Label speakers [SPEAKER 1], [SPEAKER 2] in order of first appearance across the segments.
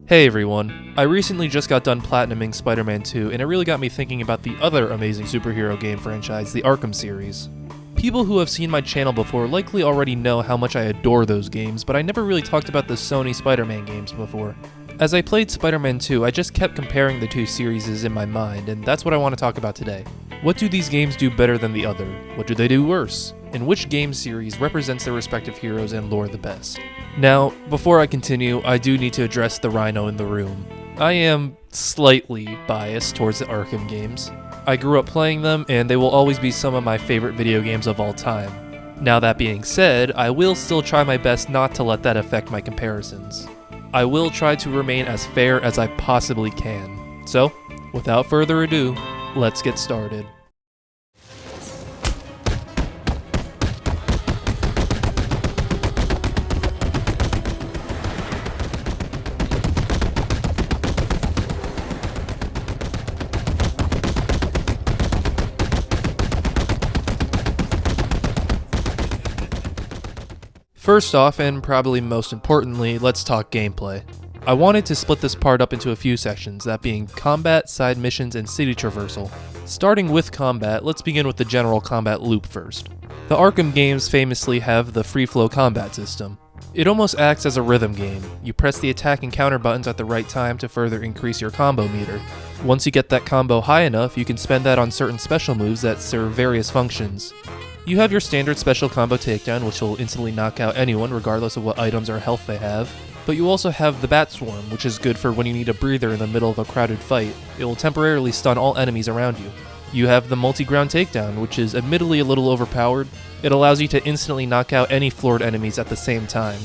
[SPEAKER 1] Hey everyone, I recently just got done platinuming Spider-Man 2 and it really got me thinking about the other amazing superhero game franchise, the Arkham series. People who have seen my channel before likely already know how much I adore those games, but I never really talked about the Sony Spider-Man games before. As I played Spider-Man 2, I just kept comparing the two series in my mind, and that's what I want to talk about today. What do these games do better than the other? What do they do worse? And which game series represents their respective heroes and lore the best? Now, before I continue, I do need to address the rhino in the room. I am slightly biased towards the Arkham games. I grew up playing them, and they will always be some of my favorite video games of all time. Now that being said, I will still try my best not to let that affect my comparisons. I will try to remain as fair as I possibly can. So, without further ado, let's get started. First off, and probably most importantly, let's talk gameplay. I wanted to split this part up into a few sections, that being combat, side missions, and city traversal. Starting with combat, let's begin with the general combat loop first. The Arkham games famously have the free-flow combat system. It almost acts as a rhythm game. You press the attack and counter buttons at the right time to further increase your combo meter. Once you get that combo high enough, you can spend that on certain special moves that serve various functions. You have your standard special combo takedown, which will instantly knock out anyone regardless of what items or health they have. But you also have the Bat Swarm, which is good for when you need a breather in the middle of a crowded fight. It will temporarily stun all enemies around you. You have the multi-ground takedown, which is admittedly a little overpowered. It allows you to instantly knock out any floored enemies at the same time.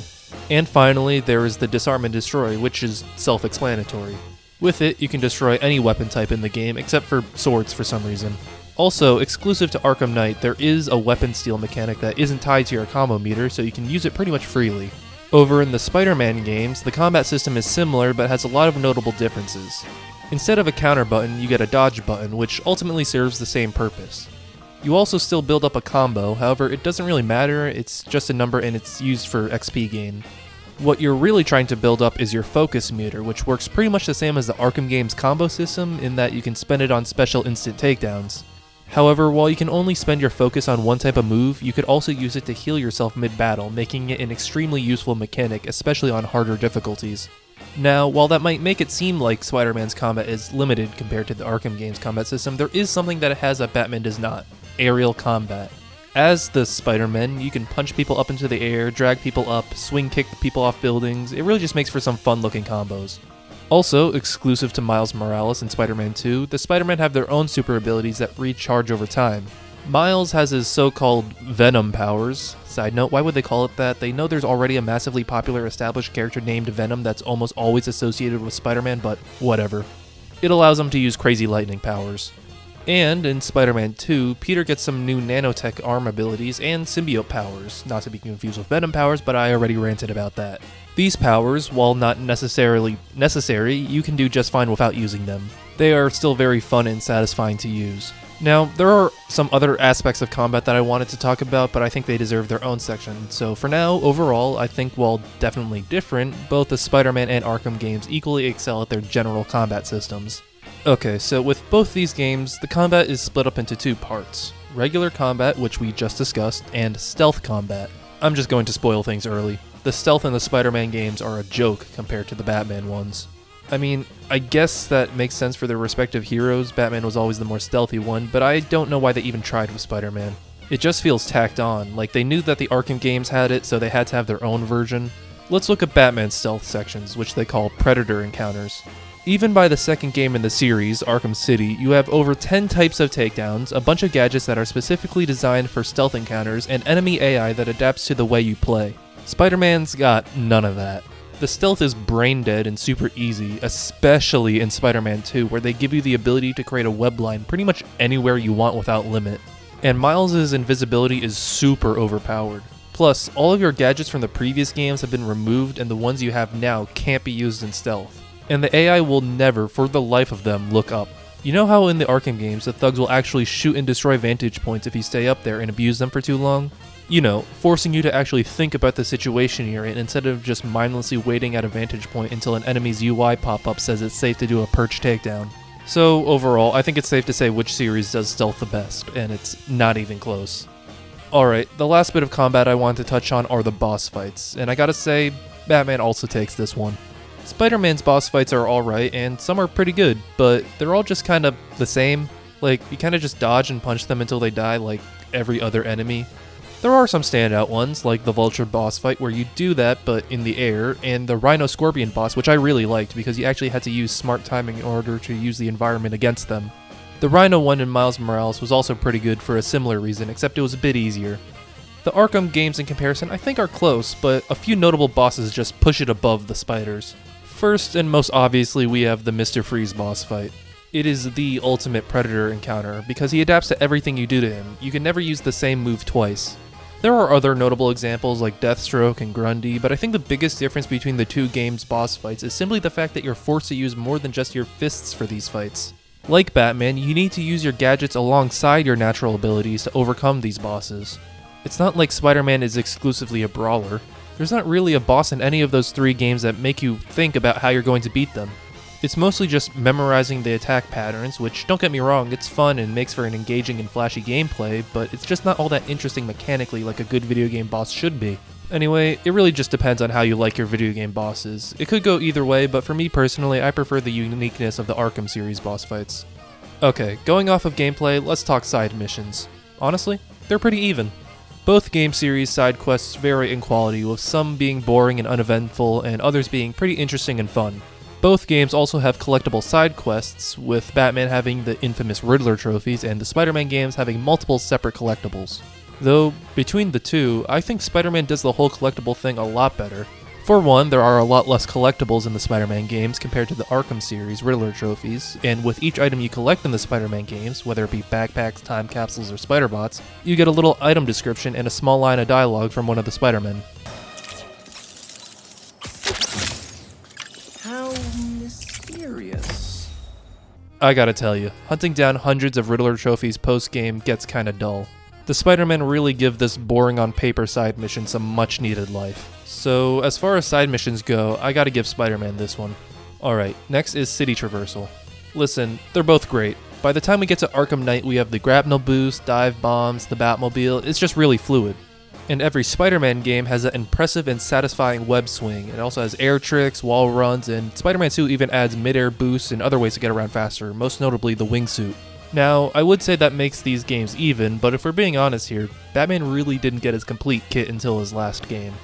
[SPEAKER 1] And finally, there is the Disarm and Destroy, which is self-explanatory. With it, you can destroy any weapon type in the game, except for swords for some reason. Also, exclusive to Arkham Knight, there is a weapon steal mechanic that isn't tied to your combo meter, so you can use it pretty much freely. Over in the Spider-Man games, the combat system is similar but has a lot of notable differences. Instead of a counter button, you get a dodge button, which ultimately serves the same purpose. You also still build up a combo, however it doesn't really matter, it's just a number and it's used for XP gain. What you're really trying to build up is your focus meter, which works pretty much the same as the Arkham games combo system in that you can spend it on special instant takedowns. However, while you can only spend your focus on one type of move, you could also use it to heal yourself mid-battle, making it an extremely useful mechanic, especially on harder difficulties. Now, while that might make it seem like Spider-Man's combat is limited compared to the Arkham games combat system, there is something that it has that Batman does not: aerial combat. As the Spider-Man, you can punch people up into the air, drag people up, swing kick people off buildings. It really just makes for some fun-looking combos. Also, exclusive to Miles Morales and Spider-Man 2, the Spider-Man have their own super abilities that recharge over time. Miles has his so-called Venom powers. Side note, why would they call it that? They know there's already a massively popular established character named Venom that's almost always associated with Spider-Man, but whatever. It allows him to use crazy lightning powers. And in Spider-Man 2, Peter gets some new nanotech arm abilities and symbiote powers, not to be confused with Venom powers, but I already ranted about that. These powers, while not necessarily necessary, you can do just fine without using them. They are still very fun and satisfying to use. Now, there are some other aspects of combat that I wanted to talk about, but I think they deserve their own section. So for now, overall, I think while definitely different, both the Spider-Man and Arkham games equally excel at their general combat systems. Okay, so with both these games, the combat is split up into two parts: regular combat, which we just discussed, and stealth combat. I'm just going to spoil things early. The stealth in the Spider-Man games are a joke compared to the Batman ones. I mean, I guess that makes sense for their respective heroes. Batman was always the more stealthy one, but I don't know why they even tried with Spider-Man. It just feels tacked on, like they knew that the Arkham games had it, so they had to have their own version. Let's look at Batman's stealth sections, which they call Predator encounters. Even by the second game in the series, Arkham City, you have over 10 types of takedowns, a bunch of gadgets that are specifically designed for stealth encounters, and enemy AI that adapts to the way you play. Spider-Man's got none of that. The stealth is brain dead and super easy, especially in Spider-Man 2, where they give you the ability to create a web line pretty much anywhere you want without limit. And Miles' invisibility is super overpowered. Plus, all of your gadgets from the previous games have been removed and the ones you have now can't be used in stealth. And the AI will never, for the life of them, look up. You know how in the Arkham games, the thugs will actually shoot and destroy vantage points if you stay up there and abuse them for too long? You know, forcing you to actually think about the situation you're in instead of just mindlessly waiting at a vantage point until an enemy's UI pop-up says it's safe to do a perch takedown. So overall, I think it's safe to say which series does stealth the best, and it's not even close. Alright, the last bit of combat I want to touch on are the boss fights, and I gotta say, Batman also takes this one. Spider-Man's boss fights are alright, and some are pretty good, but they're all just kinda the same. Like, you kinda just dodge and punch them until they die like every other enemy. There are some standout ones, like the Vulture boss fight where you do that but in the air, and the Rhino Scorpion boss, which I really liked because you actually had to use smart timing in order to use the environment against them. The Rhino one in Miles Morales was also pretty good for a similar reason, except it was a bit easier. The Arkham games in comparison I think are close, but a few notable bosses just push it above the Spiders. First and most obviously we have the Mr. Freeze boss fight. It is the ultimate Predator encounter because he adapts to everything you do to him. You can never use the same move twice. There are other notable examples like Deathstroke and Grundy, but I think the biggest difference between the two games' boss fights is simply the fact that you're forced to use more than just your fists for these fights. Like Batman, you need to use your gadgets alongside your natural abilities to overcome these bosses. It's not like Spider-Man is exclusively a brawler. There's not really a boss in any of those three games that make you think about how you're going to beat them. It's mostly just memorizing the attack patterns, which, don't get me wrong, it's fun and makes for an engaging and flashy gameplay, but it's just not all that interesting mechanically like a good video game boss should be. Anyway, it really just depends on how you like your video game bosses. It could go either way, but for me personally, I prefer the uniqueness of the Arkham series boss fights. Okay, going off of gameplay, let's talk side missions. Honestly, they're pretty even. Both game series side quests vary in quality, with some being boring and uneventful, and others being pretty interesting and fun. Both games also have collectible side quests, with Batman having the infamous Riddler trophies and the Spider-Man games having multiple separate collectibles. Though, between the two, I think Spider-Man does the whole collectible thing a lot better. For one, there are a lot less collectibles in the Spider-Man games compared to the Arkham series Riddler trophies, and with each item you collect in the Spider-Man games, whether it be backpacks, time capsules, or Spider-Bots, you get a little item description and a small line of dialogue from one of the Spider-Men. I gotta tell you, hunting down hundreds of Riddler trophies post-game gets kinda dull. The Spider-Man really give this boring on paper side mission some much needed life. So as far as side missions go, I gotta give Spider-Man this one. Alright, next is City Traversal. Listen, they're both great. By the time we get to Arkham Knight we have the grapnel boost, dive bombs, the Batmobile, it's just really fluid. And every Spider-Man game has an impressive and satisfying web swing. It also has air tricks, wall runs, and Spider-Man 2 even adds mid-air boosts and other ways to get around faster, most notably the wingsuit. Now, I would say that makes these games even, but if we're being honest here, Batman really didn't get his complete kit until his last game.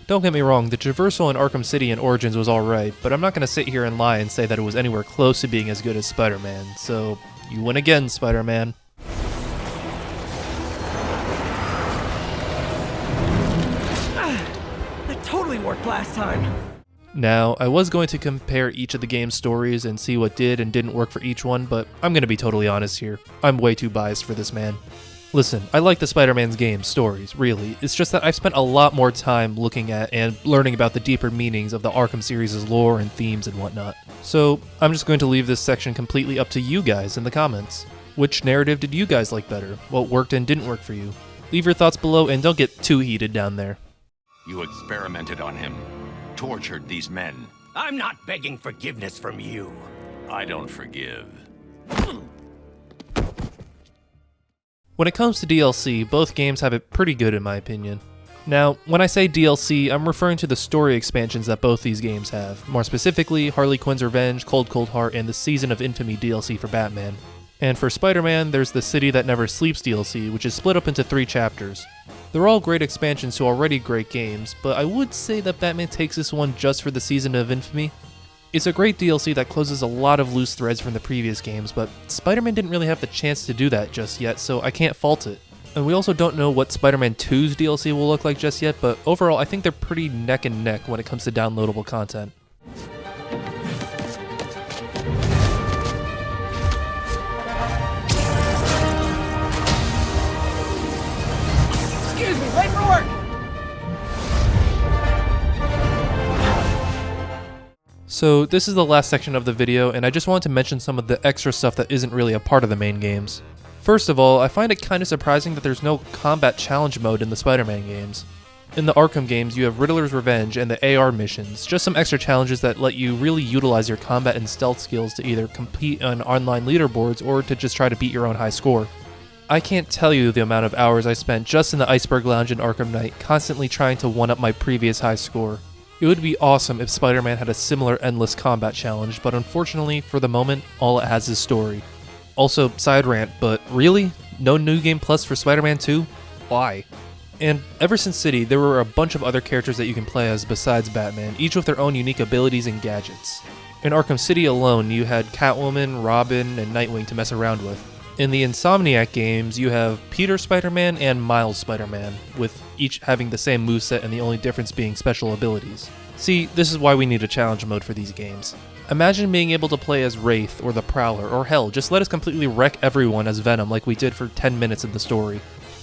[SPEAKER 1] Don't get me wrong, the traversal in Arkham City and Origins was alright, but I'm not gonna sit here and lie and say that it was anywhere close to being as good as Spider-Man, so you win again, Spider-Man.
[SPEAKER 2] Totally worked last time.
[SPEAKER 1] Now, I was going to compare each of the game's stories and see what did and didn't work for each one, but I'm gonna be totally honest here. I'm way too biased for this, man. Listen, I like the Spider-Man's games stories, really. It's just that I've spent a lot more time looking at and learning about the deeper meanings of the Arkham series' lore and themes and whatnot. So, I'm just going to leave this section completely up to you guys in the comments. Which narrative did you guys like better? What worked and didn't work for you? Leave your thoughts below and don't get too heated down there.
[SPEAKER 3] You experimented on him, tortured these men.
[SPEAKER 2] I'm not begging forgiveness from you.
[SPEAKER 3] I don't forgive.
[SPEAKER 1] When it comes to DLC, both games have it pretty good in my opinion. Now, when I say DLC, I'm referring to the story expansions that both these games have. More specifically, Harley Quinn's Revenge, Cold Cold Heart, and the Season of Infamy DLC for Batman. And for Spider-Man, there's the City That Never Sleeps DLC, which is split up into 3 chapters. They're all great expansions to already great games, but I would say that Batman takes this one just for the Season of Infamy. It's a great DLC that closes a lot of loose threads from the previous games, but Spider-Man didn't really have the chance to do that just yet, so I can't fault it. And we also don't know what Spider-Man 2's DLC will look like just yet, but overall I think they're pretty neck and neck when it comes to downloadable content.
[SPEAKER 2] Excuse me, late for work!
[SPEAKER 1] So this is the last section of the video, and I just wanted to mention some of the extra stuff that isn't really a part of the main games. First of all, I find it kinda surprising that there's no combat challenge mode in the Spider-Man games. In the Arkham games, you have Riddler's Revenge and the AR missions, just some extra challenges that let you really utilize your combat and stealth skills to either compete on online leaderboards or to just try to beat your own high score. I can't tell you the amount of hours I spent just in the Iceberg Lounge in Arkham Knight, constantly trying to one-up my previous high score. It would be awesome if Spider-Man had a similar endless combat challenge, but unfortunately, for the moment, all it has is story. Also, side rant, but really? No New Game Plus for Spider-Man 2? Why? And ever since City, there were a bunch of other characters that you can play as besides Batman, each with their own unique abilities and gadgets. In Arkham City alone, you had Catwoman, Robin, and Nightwing to mess around with. In the Insomniac games, you have Peter Spider-Man and Miles Spider-Man, with each having the same moveset and the only difference being special abilities. See, this is why we need a challenge mode for these games. Imagine being able to play as Wraith or the Prowler, or hell, just let us completely wreck everyone as Venom like we did for 10 minutes in the story.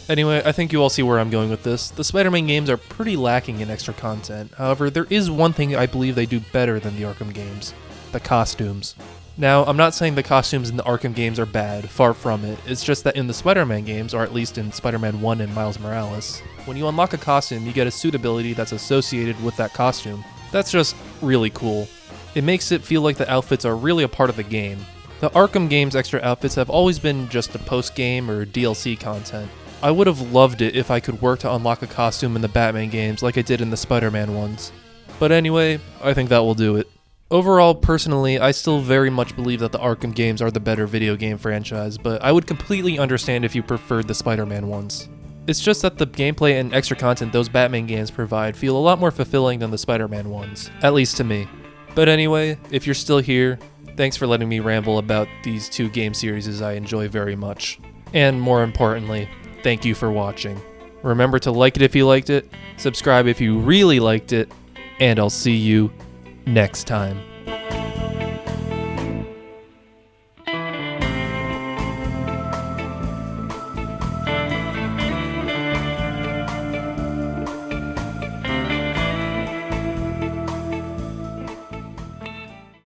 [SPEAKER 1] Anyway, I think you all see where I'm going with this. The Spider-Man games are pretty lacking in extra content. However, there is one thing I believe they do better than the Arkham games: the costumes. Now, I'm not saying the costumes in the Arkham games are bad, far from it. It's just that in the Spider-Man games, or at least in Spider-Man 1 and Miles Morales, when you unlock a costume, you get a suit ability that's associated with that costume. That's just really cool. It makes it feel like the outfits are really a part of the game. The Arkham games' extra outfits have always been just a post-game or DLC content. I would have loved it if I could work to unlock a costume in the Batman games like I did in the Spider-Man ones. But anyway, I think that will do it. Overall, personally, I still very much believe that the Arkham games are the better video game franchise, but I would completely understand if you preferred the Spider-Man ones. It's just that the gameplay and extra content those Batman games provide feel a lot more fulfilling than the Spider-Man ones, at least to me. But anyway, if you're still here, thanks for letting me ramble about these two game series I enjoy very much. And more importantly, thank you for watching. Remember to like it if you liked it, subscribe if you really liked it, and I'll see you next time.